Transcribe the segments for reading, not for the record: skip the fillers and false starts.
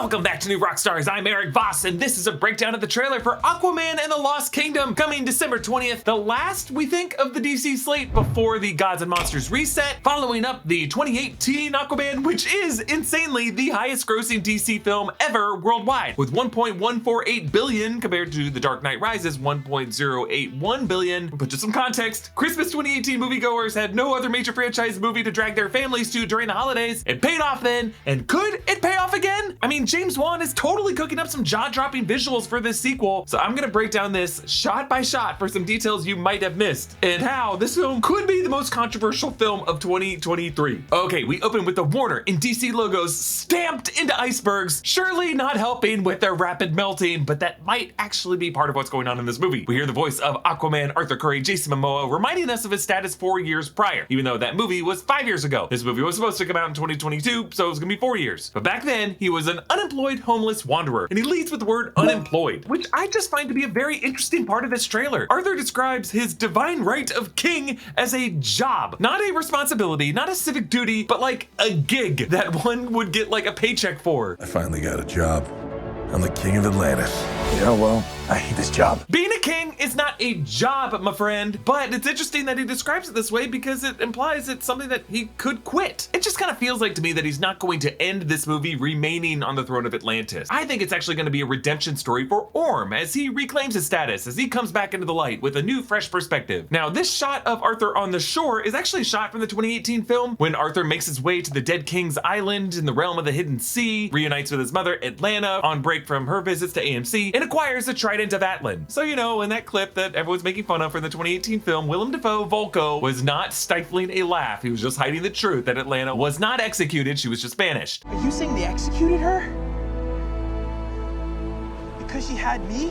Welcome back to New Rockstars. I'm Erik Voss, and this is a breakdown of the trailer for Aquaman and the Lost Kingdom, coming December 20th, the last, we think, of the DC slate before the Gods and Monsters reset, following up the 2018 Aquaman, which is insanely the highest grossing DC film ever worldwide, with $1.148 billion compared to The Dark Knight Rises' $1.081 billion. But just some context, Christmas 2018 moviegoers had no other major franchise movie to drag their families to during the holidays. It paid off then, and could it pay off again? I mean, James Wan is totally cooking up some jaw-dropping visuals for this sequel, so I'm gonna break down this shot by shot for some details you might have missed, and how this film could be the most controversial film of 2023. Okay, we open with the Warner and DC logos stamped into icebergs, surely not helping with their rapid melting, but that might actually be part of what's going on in this movie. We hear the voice of Aquaman, Arthur Curry, Jason Momoa, reminding us of his status 4 years prior, even though that movie was 5 years ago. This movie was supposed to come out in 2022, so it was gonna be 4 years. But back then, he was an unemployed homeless wanderer, and he leads with the word unemployed, which I just find to be a very interesting part of this trailer. Arthur describes his divine right of king as a job, not a responsibility, not a civic duty, but like a gig that one would get like a paycheck for. I finally got a job. I'm the king of Atlantis. Yeah, well, I hate this job. Being a king is not a job, my friend, but it's interesting that he describes it this way because it implies it's something that he could quit. It just kind of feels like to me that he's not going to end this movie remaining on the throne of Atlantis. I think it's actually going to be a redemption story for Orm as he reclaims his status, as he comes back into the light with a new, fresh perspective. Now, this shot of Arthur on the shore is actually shot from the 2018 film when Arthur makes his way to the Dead King's Island in the realm of the Hidden Sea, reunites with his mother, Atlanta, on break from her visits to AMC, and acquires the Trident of Atlan. So, you know, in that clip that everyone's making fun of for the 2018 film, Willem Dafoe, Volko, was not stifling a laugh. He was just hiding the truth that Atlanta was not executed, she was just banished. Are you saying they executed her? Because she had me?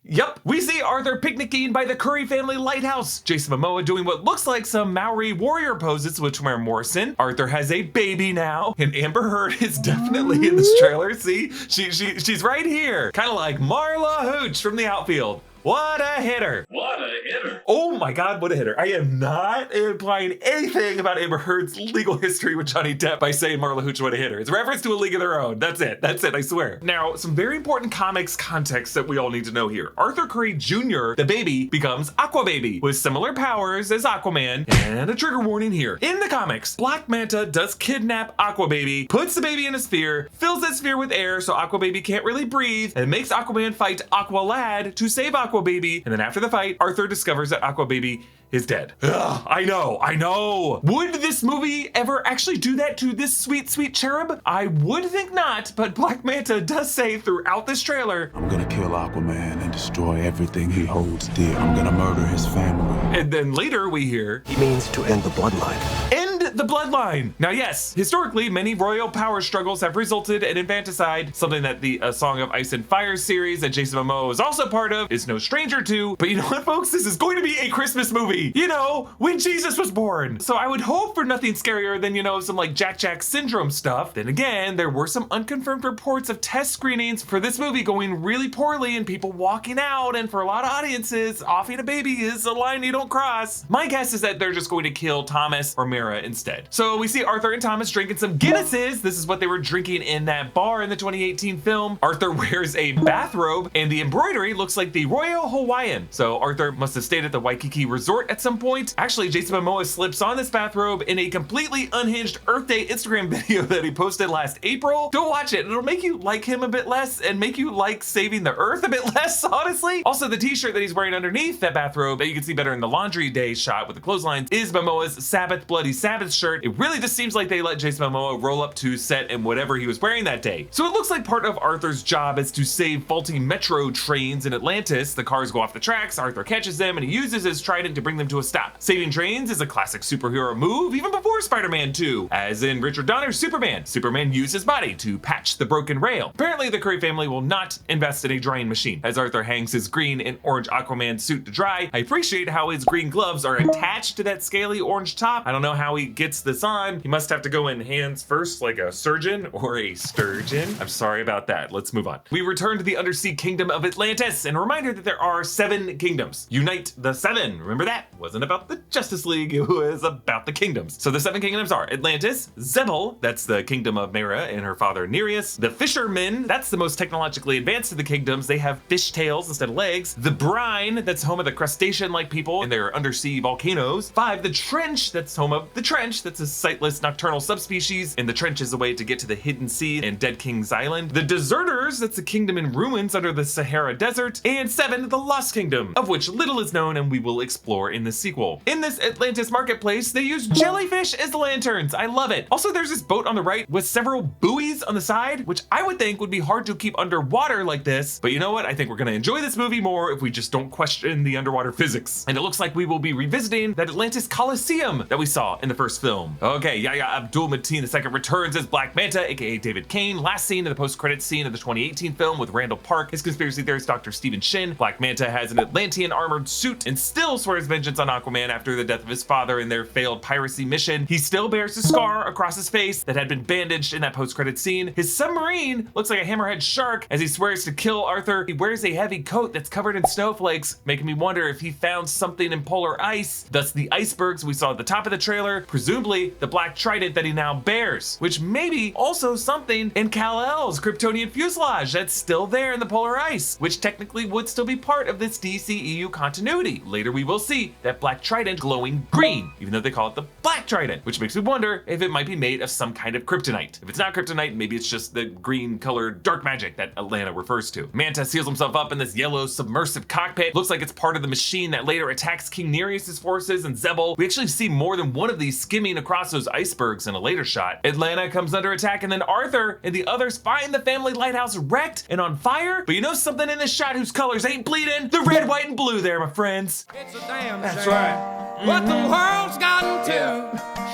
Yep, we see Arthur picnicking by the Curry family lighthouse, Jason Momoa doing what looks like some Maori warrior poses with Tamara Morrison. Arthur has a baby now, and Amber Heard is definitely in this trailer. See, she's right here, kind of like Marla Hooch from the outfield. What a hitter! What a hitter! Oh my God, what a hitter. I am not implying anything about Amber Heard's legal history with Johnny Depp by saying Marla Hooch, what a hitter. It's a reference to A League of Their Own. That's it, I swear. Now, some very important comics context that we all need to know here. Arthur Curry Jr., the baby, becomes Aquababy with similar powers as Aquaman, and a trigger warning here. In the comics, Black Manta does kidnap Aquababy, puts the baby in a sphere, fills that sphere with air so Aquababy can't really breathe, and makes Aquaman fight Aqualad to save Aquababy, and then after the fight, Arthur discovers that Aquababy is dead. Ugh, I know. Would this movie ever actually do that to this sweet, sweet cherub? I would think not, but Black Manta does say throughout this trailer, I'm gonna kill Aquaman and destroy everything he holds dear. I'm gonna murder his family. And then later we hear, He means to end the bloodline. end the bloodline. Now, yes, historically, many royal power struggles have resulted in infanticide, something that the Song of Ice and Fire series that Jason Momoa is also part of is no stranger to. But you know what, folks? This is going to be a Christmas movie. You know, when Jesus was born. So I would hope for nothing scarier than, you know, some like Jack syndrome stuff. Then again, there were some unconfirmed reports of test screenings for this movie going really poorly and people walking out, and for a lot of audiences, offing a baby is a line you don't cross. My guess is that they're just going to kill Thomas or Mira instead. So we see Arthur and Thomas drinking some Guinnesses. This is what they were drinking in that bar in the 2018 film. Arthur wears a bathrobe and the embroidery looks like the Royal Hawaiian. So Arthur must have stayed at the Waikiki Resort at some point. Actually, Jason Momoa slips on this bathrobe in a completely unhinged Earth Day Instagram video that he posted last April. Don't watch it. It'll make you like him a bit less and make you like saving the Earth a bit less, honestly. Also, the t-shirt that he's wearing underneath that bathrobe that you can see better in the laundry day shot with the clotheslines is Momoa's Sabbath Bloody Sabbath shirt. It really just seems like they let Jason Momoa roll up to set in whatever he was wearing that day. So it looks like part of Arthur's job is to save faulty metro trains in Atlantis. The cars go off the tracks, Arthur catches them, and he uses his trident to bring them to a stop. Saving trains is a classic superhero move even before Spider-Man 2, as in Richard Donner's Superman. Superman used his body to patch the broken rail. Apparently, the Curry family will not invest in a drying machine. As Arthur hangs his green and orange Aquaman suit to dry, I appreciate how his green gloves are attached to that scaly orange top. I don't know how he gets gets this on, he must have to go in hands first like a surgeon or a sturgeon. I'm sorry about that. Let's move on. We return to the undersea kingdom of Atlantis, and a reminder that there are 7 kingdoms. Unite the 7. Remember that? Wasn't about the Justice League, it was about the kingdoms. So the 7 kingdoms are Atlantis, Zebel, that's the kingdom of Mera and her father Nereus. The Fishermen, that's the most technologically advanced of the kingdoms. They have fish tails instead of legs. The Brine, that's home of the crustacean-like people and their undersea volcanoes. 5, the Trench, that's home of the Trench, that's a sightless nocturnal subspecies, and the Trench is a way to get to the hidden sea and Dead King's Island. The Deserters, that's a kingdom in ruins under the Sahara Desert. And 7, the Lost Kingdom, of which little is known and we will explore in the sequel. In this Atlantis marketplace, they use jellyfish as lanterns. I love it. Also, there's this boat on the right with several buoys on the side, which I would think would be hard to keep underwater like this. But you know what? I think we're gonna enjoy this movie more if we just don't question the underwater physics. And it looks like we will be revisiting that Atlantis Coliseum that we saw in the first film. Okay, Yahya Abdul Mateen II returns as Black Manta, aka David Kane. Last scene in the post-credits scene of the 2018 film with Randall Park, his conspiracy theorist Dr. Stephen Shin. Black Manta has an Atlantean armored suit and still swears vengeance on Aquaman after the death of his father in their failed piracy mission. He still bears a scar across his face that had been bandaged in that post-credit scene. His submarine looks like a hammerhead shark as he swears to kill Arthur. He wears a heavy coat that's covered in snowflakes, making me wonder if he found something in polar ice. Thus the icebergs we saw at the top of the trailer, presumably the black trident that he now bears, which may be also something in Kal-El's Kryptonian fuselage that's still there in the polar ice, which technically would still be part of this DCEU continuity. Later we will see that black trident glowing green, even though they call it the black trident, which makes me wonder if it might be made of some kind of kryptonite. If it's not kryptonite, maybe it's just the green colored dark magic that Atlanta refers to. Manta seals himself up in this yellow submersive cockpit. Looks like it's part of the machine that later attacks King Nereus' forces and Zebel. We actually see more than one of these skimming across those icebergs in a later shot. Atlanta comes under attack, and then Arthur and the others find the family lighthouse wrecked and on fire. But you know something in this shot whose colors ain't bleeding? The red, white, and blue there, my friends. It's a damn That's shame. Right. What the world's gotten to.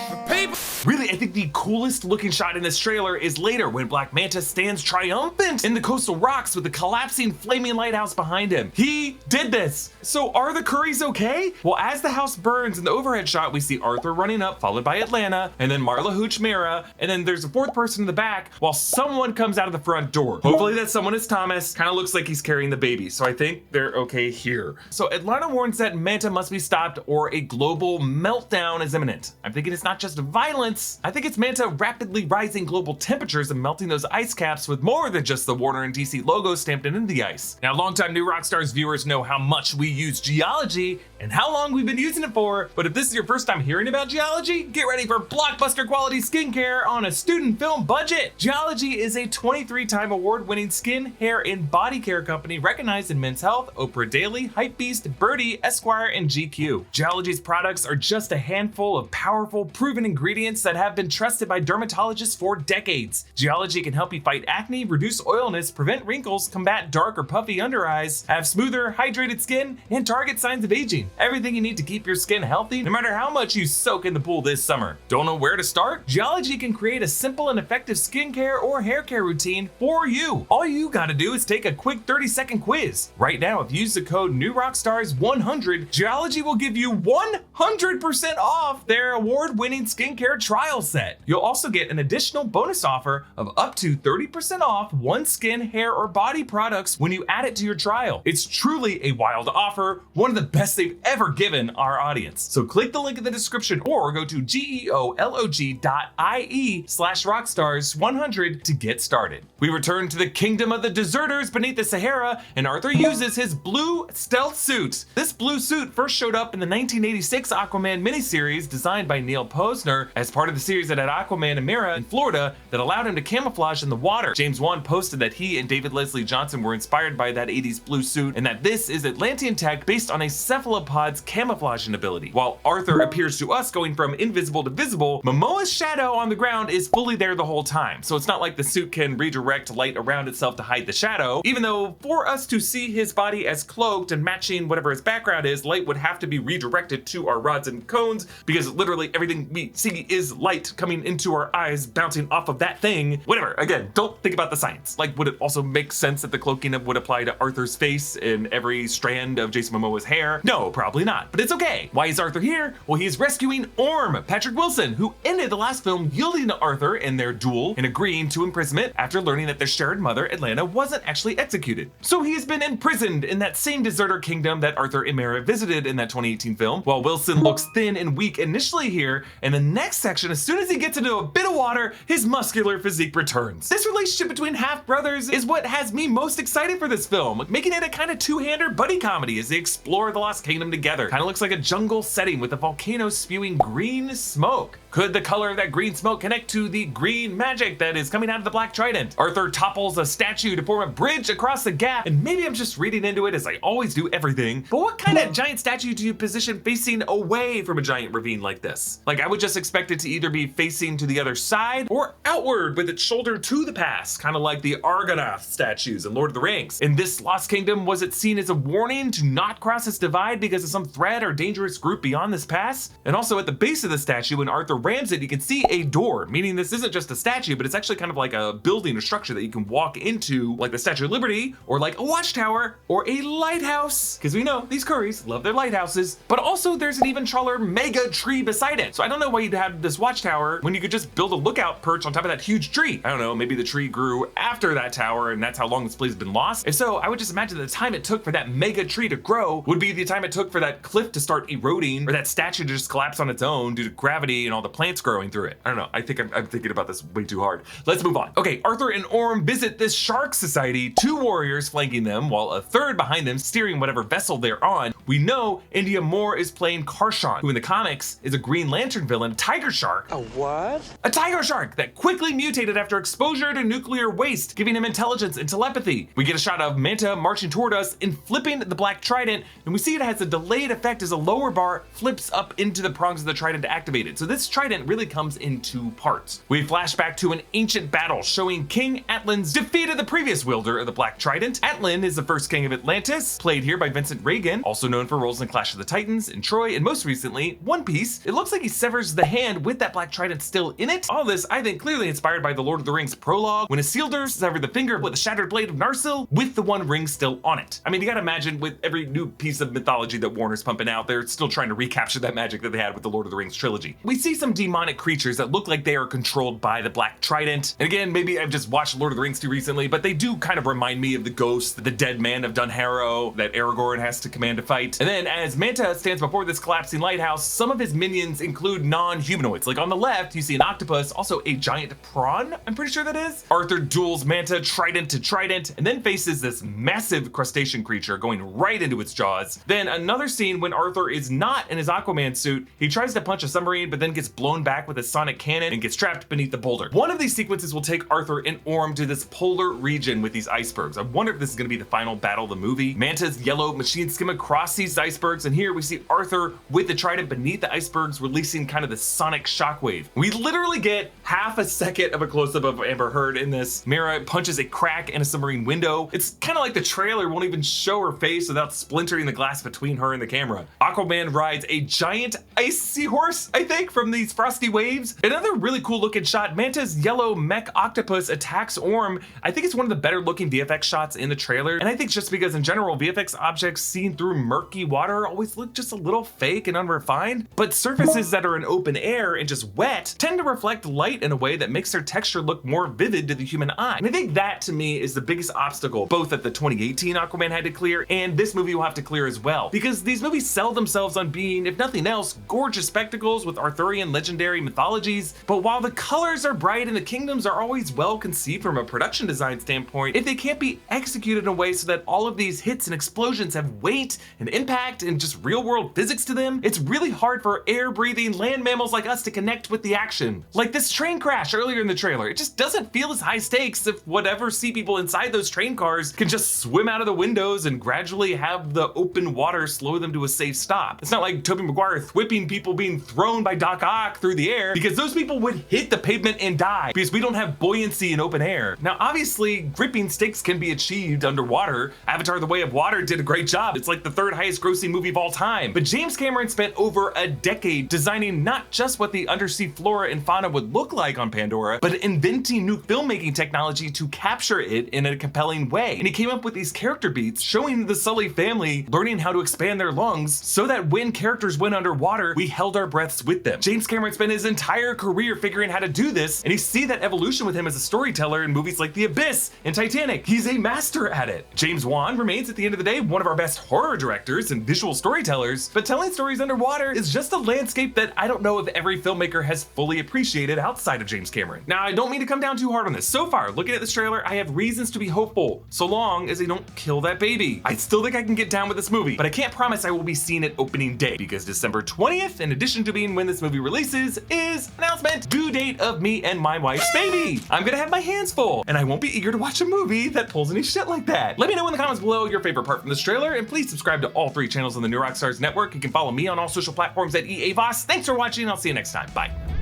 The people. Really, I think the coolest looking shot in this trailer is later when Black Manta stands triumphant in the coastal rocks with the collapsing flaming lighthouse behind him. He did this. So are the Currys okay? Well, as the house burns in the overhead shot, we see Arthur running up, followed by Atlanta, and then Marla Hooch Mera, and then there's a 4th person in the back while someone comes out of the front door. Hopefully that someone is Thomas. Kind of looks like he's carrying the baby, so I think they're okay here. So Atlanta warns that Manta must be stopped or a global meltdown is imminent. I'm thinking it's not just violence. I think it's Manta rapidly rising global temperatures and melting those ice caps with more than just the Warner and DC logo stamped into the ice. Now, longtime New Rockstars viewers know how much we use Geologie and how long we've been using it for, but if this is your first time hearing about Geologie, get ready for blockbuster quality skincare on a student film budget. Geologie is a 23-time award-winning skin, hair, and body care company recognized in Men's Health, Oprah Daily, Hypebeast, Birdie, Esquire, and GQ. Geologie's products are just a handful of powerful, proven ingredients that have been trusted by dermatologists for decades. Geologie can help you fight acne, reduce oiliness, prevent wrinkles, combat dark or puffy under eyes, have smoother, hydrated skin, and target signs of aging. Everything you need to keep your skin healthy, no matter how much you soak in the pool this summer. Don't know where to start? Geologie can create a simple and effective skincare or hair care routine for you. All you gotta do is take a quick 30-second quiz. Right now, if you use the code NEWROCKSTARS100, Geologie will give you 100% off their award-winning skincare trial set. You'll also get an additional bonus offer of up to 30% off one skin, hair, or body products when you add it to your trial. It's truly a wild offer, one of the best they've ever given our audience. So click the link in the description or go to geolog.ie/rockstars100 to get started. We return to the kingdom of the deserters beneath the Sahara, and Arthur uses his blue stealth suit. This blue suit first showed up in the 1986 Aquaman miniseries designed by Neil Posner as part of the series that had Aquaman and Mera in Florida that allowed him to camouflage in the water. James Wan posted that he and David Leslie Johnson were inspired by that 80s blue suit and that this is Atlantean tech based on a cephalopod's camouflaging ability. While Arthur appears to us going from invisible to visible, Momoa's shadow on the ground is fully there the whole time. So it's not like the suit can redirect light around itself to hide the shadow, even though for us to see his body as cloaked and matching whatever his background is, light would have to be redirected to our rods and cones because literally everything we see is light coming into our eyes, bouncing off of that thing. Whatever, again, don't think about the science. Like, would it also make sense that the cloaking would apply to Arthur's face and every strand of Jason Momoa's hair? No, probably not, but it's okay. Why is Arthur here? Well, he's rescuing Orm, Patrick Wilson, who ended the last film yielding to Arthur in their duel and agreeing to imprisonment after learning that their shared mother, Atlanta, wasn't actually executed. So he's been imprisoned in that same deserter kingdom that Arthur and Mara visited in that 2018 film. While Wilson looks thin and weak initially here, in the next section, as soon as he gets into a bit of water, his muscular physique returns. This relationship between half-brothers is what has me most excited for this film, making it a kind of two-hander buddy comedy as they explore the Lost Kingdom together. Kind of looks like a jungle setting with a volcano spewing green smoke. Could the color of that green smoke connect to the green magic that is coming out of the Black Trident? Arthur topples a statue to form a bridge across the gap, and maybe I'm just reading into it as I always do everything, but what kind of giant statue do you position facing away from a giant ravine like this? Like, I would just expect it to either be facing to the other side or outward with its shoulder to the past, kind of like the Argonath statues in Lord of the Rings. In this Lost Kingdom, was it seen as a warning to not cross this divide because of some threat or dangerous group beyond this pass? And also at the base of the statue, when Arthur rams it, you can see a door, meaning this isn't just a statue, but it's actually kind of like a building or structure that you can walk into, like the Statue of Liberty, or like a watchtower, or a lighthouse. Because we know these Currys love their lighthouses, but also there's an even taller mega tree beside it. So I don't know why you'd have this watchtower when you could just build a lookout perch on top of that huge tree. I don't know, maybe the tree grew after that tower and that's how long this place has been lost. If so, I would just imagine the time it took for that mega tree to grow would be the time it took for that cliff to start eroding, or that statue to just collapse on its own due to gravity and all the plants growing through it. I don't know, I think I'm thinking about this way too hard. Let's move on. Okay, Arthur and Orm visit this shark society, 2 warriors flanking them, while a third behind them steering whatever vessel they're on. We know India Moore is playing Karshan, who in the comics is a Green Lantern villain, tiger shark. A what? A tiger shark that quickly mutated after exposure to nuclear waste, giving him intelligence and telepathy. We get a shot of Manta marching toward us and flipping the Black Trident, and we see it has a delayed effect as a lower bar flips up into the prongs of the Trident to activate it. So this Trident really comes in 2 parts. We flash back to an ancient battle showing King Atlan's defeated the previous wielder of the Black Trident. Atlan is the first king of Atlantis, played here by Vincent Regan, also known for roles in Clash of the Titans, in Troy, and most recently, One Piece. It looks like he severs the hand with that Black Trident still in it. All this, I think, clearly inspired by the Lord of the Rings prologue, when Isildur severed the finger with the shattered blade of Narsil with the one ring still on it. I mean, you gotta imagine with every new piece of mythology that Warner's pumping out, they're still trying to recapture that magic that they had with the Lord of the Rings trilogy. We see some demonic creatures that look like they are controlled by the Black Trident. And again, maybe I've just watched Lord of the Rings too recently, but they do kind of remind me of the ghost, the dead man of Dunharrow that Aragorn has to command to fight. And then as Manta stands before this collapsing lighthouse, some of his minions include non-humanoids. Like on the left, you see an octopus, also a giant prawn, I'm pretty sure that is. Arthur duels Manta trident to trident, and then faces this massive crustacean creature going right into its jaws. Then another scene when Arthur is not in his Aquaman suit, he tries to punch a submarine, but then gets blown back with a sonic cannon and gets trapped beneath the boulder. One of these sequences will take Arthur and Orm to this polar region with these icebergs. I wonder if this is gonna be the final battle of the movie. Manta's yellow machine skim across these icebergs, and here we see Arthur with the trident beneath the icebergs releasing kind of the sonic shockwave. We literally get half a second of a close-up of Amber Heard in this. Mara punches a crack in a submarine window. It's kind of like the trailer won't even show her face without splintering the glass between her and the camera. Aquaman rides a giant ice seahorse, I think, from these frosty waves. Another really cool looking shot, Manta's yellow mech octopus attacks Orm. I think it's one of the better looking VFX shots in the trailer, and I think just because in general VFX objects seen through murky water always look just a little fake and unrefined, but surfaces that are in open air and just wet tend to reflect light in a way that makes their texture look more vivid to the human eye. And I think that to me is the biggest obstacle both that the 2018 Aquaman had to clear and this movie will have to clear as well, because these movies sell themselves on being, if nothing else, gorgeous spectacles with Arthurian legendary mythologies. But while the colors are bright and the kingdoms are always well conceived from a production design standpoint, if they can't be executed in a way so that all of these hits and explosions have weight and impact and just real world physics to them, it's really hard for air breathing land mammals like us to connect with the action. Like this train crash earlier in the trailer, it just doesn't feel as high stakes if whatever sea people inside those train cars can just swim out of the windows and gradually have the open water slow them to a safe stop. It's not like Tobey Maguire whipping people being thrown by Doc Ock through the air, because those people would hit the pavement and die because we don't have buoyancy in open air. Now obviously gripping stakes can be achieved underwater. Avatar: The Way of Water did a great job. It's like the 3rd highest grossing movie of all time. But James Cameron spent over a decade designing not just what the undersea flora and fauna would look like on Pandora, but inventing new filmmaking technology to capture it in a compelling way. And he came up with these character beats showing the Sully family learning how to expand expand their lungs so that when characters went underwater, we held our breaths with them. James Cameron spent his entire career figuring how to do this, and you see that evolution with him as a storyteller in movies like The Abyss and Titanic. He's a master at it. James Wan remains, at the end of the day, one of our best horror directors and visual storytellers, but telling stories underwater is just a landscape that I don't know if every filmmaker has fully appreciated outside of James Cameron. Now, I don't mean to come down too hard on this. So far, looking at this trailer, I have reasons to be hopeful, so long as they don't kill that baby. I still think I can get down with this movie, but I can't promise I will be seeing it opening day, because December 20th, in addition to being when this movie releases, is announcement due date of me and my wife's baby. I'm gonna have my hands full, and I won't be eager to watch a movie that pulls any shit like that. Let me know in the comments below your favorite part from this trailer, and please subscribe to all 3 channels on the New Rockstars network. You can follow me on all social platforms at EA Voss. Thanks for watching, I'll see you next time. Bye.